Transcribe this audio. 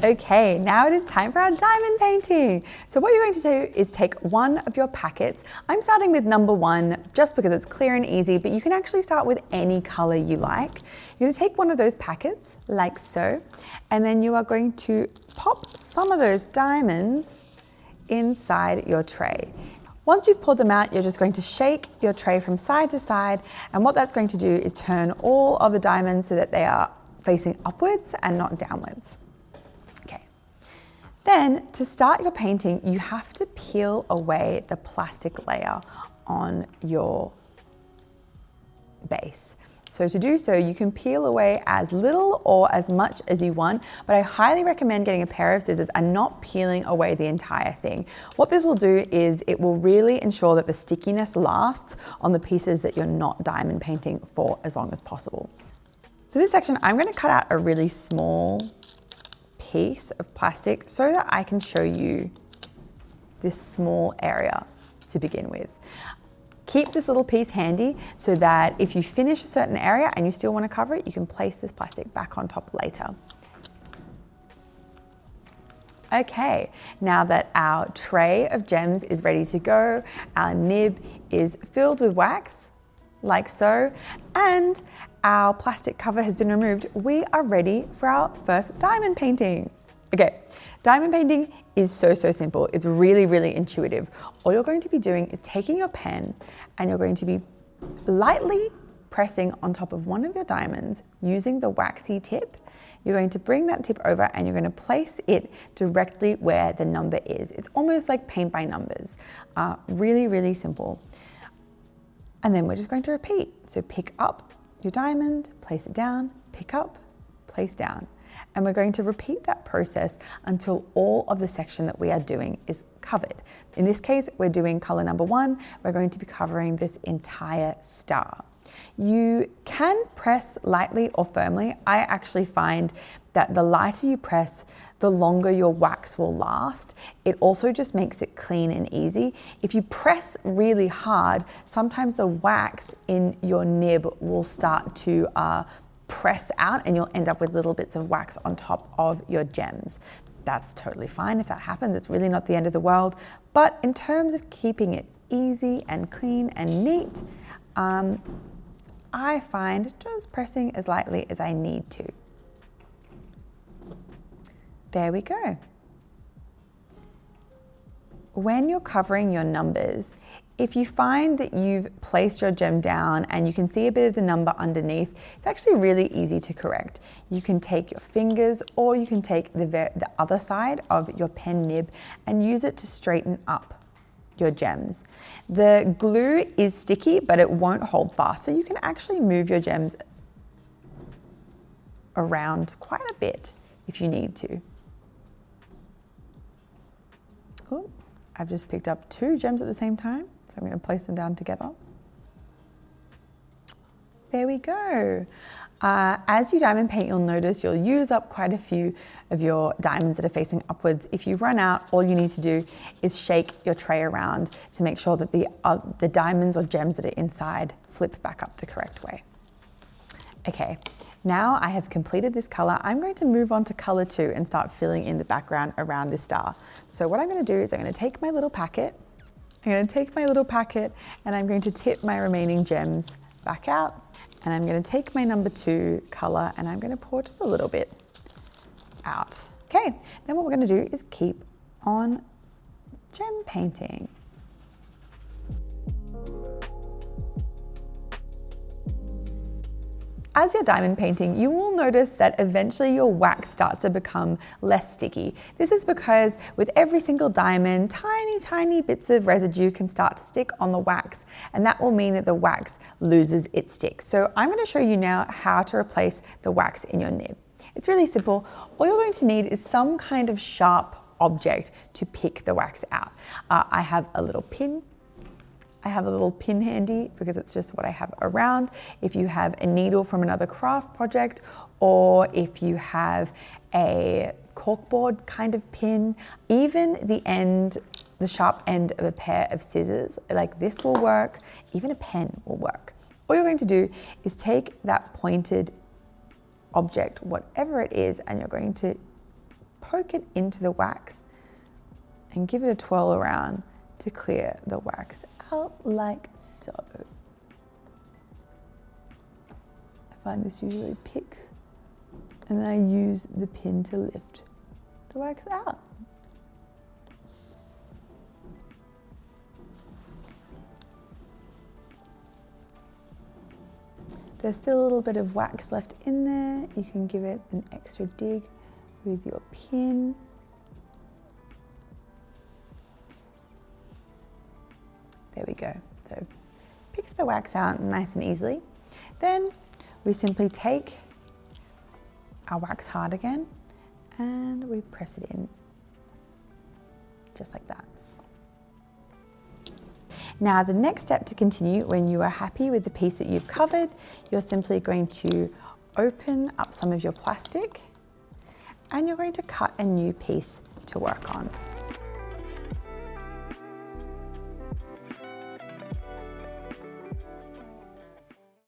Okay, now it is time for our diamond painting. So what you're going to do is take one of your packets. I'm starting with number 1 just because it's clear and easy, but you can actually start with any color you like. You're going to take one of those packets like so, and then you are going to pop some of those diamonds inside your tray. Once you've pulled them out, you're just going to shake your tray from side to side, and what that's going to do is turn all of the diamonds so that they are facing upwards and not downwards. Then to start your painting, you have to peel away the plastic layer on your base. So to do so, you can peel away as little or as much as you want, but I highly recommend getting a pair of scissors and not peeling away the entire thing. What this will do is it will really ensure that the stickiness lasts on the pieces that you're not diamond painting for as long as possible. For this section, I'm going to cut out a really small piece of plastic so that I can show you this small area to begin with. Keep this little piece handy so that if you finish a certain area and you still want to cover it, you can place this plastic back on top later. Okay, now that our tray of gems is ready to go, our nib is filled with wax, like so, and our plastic cover has been removed, we are ready for our first diamond painting. Okay, diamond painting is so simple. It's really, really intuitive. All you're going to be doing is taking your pen and you're going to be lightly pressing on top of one of your diamonds using the waxy tip. You're going to bring that tip over and you're going to place it directly where the number is. It's almost like paint by numbers. Really, really simple. And then we're just going to repeat. So pick up your diamond, place it down, pick up, place down. And we're going to repeat that process until all of the section that we are doing is covered. In this case, we're doing color number 1. We're going to be covering this entire star. You can press lightly or firmly. I actually find that the lighter you press, the longer your wax will last. It also just makes it clean and easy. If you press really hard, sometimes the wax in your nib will start to press out and you'll end up with little bits of wax on top of your gems. That's totally fine if that happens. It's really not the end of the world. But in terms of keeping it easy and clean and neat, I find just pressing as lightly as I need to. There we go. When you're covering your numbers, if you find that you've placed your gem down and you can see a bit of the number underneath, it's actually really easy to correct. You can take your fingers or you can take the other side of your pen nib and use it to straighten up your gems. The glue is sticky, but it won't hold fast, so you can actually move your gems around quite a bit if you need to. Ooh, I've just picked up 2 gems at the same time, so I'm going to place them down together. There we go. As you diamond paint, you'll notice you'll use up quite a few of your diamonds that are facing upwards. If you run out, all you need to do is shake your tray around to make sure that the diamonds or gems that are inside flip back up the correct way. Okay, now I have completed this color. I'm going to move on to color 2 and start filling in the background around this star. So what I'm going to do is I'm going to take my little packet, and I'm going to tip my remaining gems back out. And I'm going to take my number 2 color and I'm going to pour just a little bit out. Okay, then what we're going to do is keep on gem painting. As you're diamond painting, you will notice that eventually your wax starts to become less sticky. This is because with every single diamond, tiny bits of residue can start to stick on the wax, and that will mean that the wax loses its stick. So I'm going to show you now how to replace the wax in your nib. It's really simple. All you're going to need is some kind of sharp object to pick the wax out. I have a little pin. I have a little pin handy because it's just what I have around. If you have a needle from another craft project, or if you have a corkboard kind of pin, even the sharp end of a pair of scissors like this will work, even a pen will work. All you're going to do is take that pointed object, whatever it is, and you're going to poke it into the wax and give it a twirl around to clear the wax out like so. I find this usually picks, and then I use the pin to lift the wax out. There's still a little bit of wax left in there. You can give it an extra dig with your pin. There we go. So picked the wax out nice and easily. Then we simply take our wax hard again and we press it in just like that. Now the next step to continue, when you are happy with the piece that you've covered, you're simply going to open up some of your plastic and you're going to cut a new piece to work on.